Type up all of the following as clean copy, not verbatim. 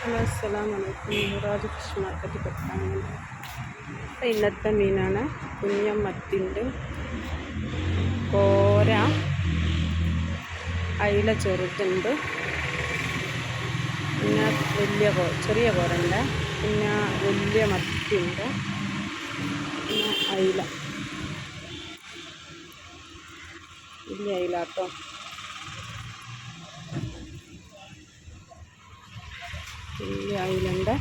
Hello അസ്സലാമലൈക്കും. മുറാജ് fish market പെട്ടാണ്. ഇന്നത്തെ മീനാണ് കുഞ്ഞൻ മത്തിണ്ട്, കോര, അയില ചെറുതുണ്ട്, പിന്നെ ചെറിയ കോരണ്ട്, പിന്നെ വലിയ മത്തിയുണ്ട്, പിന്നെ അയില, വലിയ അയില കേട്ടോ. വലിയ അയിലുണ്ട്,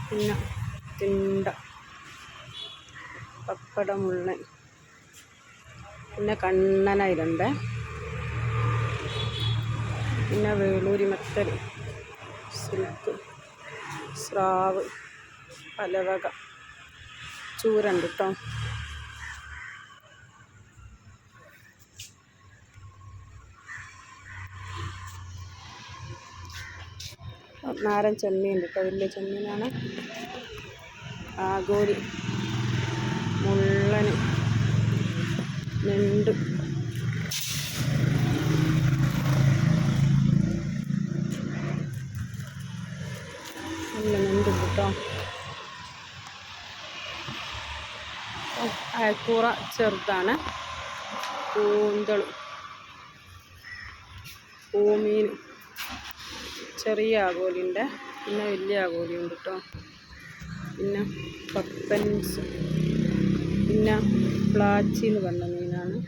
പിന്നെ തിണ്ട, പപ്പടമുള്ളൻ, പിന്നെ കണ്ണനയിലുണ്ട്, പിന്നെ വേളൂരി മത്തൽ, സിൽക്ക്, സ്രാവ്, പലവക ചൂരണ്ട് കേട്ടോ. നാരൻ ചെമ്മീൻ കേട്ടോ, വലിയ ചെമ്മീനാണ്. ആഗോലി, മുള്ളന്, ഞണ്ട്, നല്ല ഞണ്ട് കേട്ടോ. അയക്കൂറ ചെറുതാണ്, കൂന്തൾ, പൂമീൻ, ചെറിയ ആഗോലിൻ്റെ, പിന്നെ വലിയ ആഗോലിയുണ്ട് കേട്ടോ. പിന്നെ പപ്പൻസ്, പിന്നെ പ്ലാച്ചി എന്ന് പറഞ്ഞ മീനാണ്,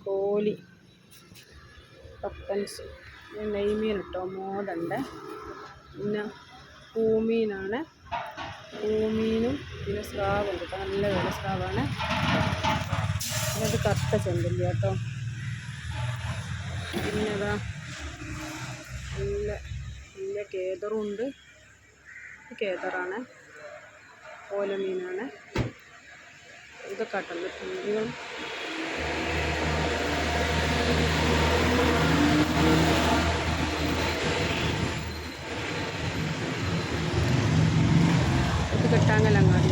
കോലി, പപ്പൻസ്, പിന്നെ നെയ്മീൻ കേട്ടോ, മോടുണ്ട്, പിന്നെ പൂമീനാണ്, പൂമീനും, പിന്നെ സ്രാവുണ്ട് കേട്ടോ, നല്ല വില സ്രാവാണ്. അത് കറുത്ത ചെമ്പല്ലി കേട്ടോ. പിന്നെ അതാ നല്ല കേദറും ഉണ്ട്, കേദറാണ്, ഓലമീനാണ്. ഇതൊക്കെ ആട്ടല്ലോ തുണികൾ. ഇത് കെട്ടാങ്ങലങ്ങാടി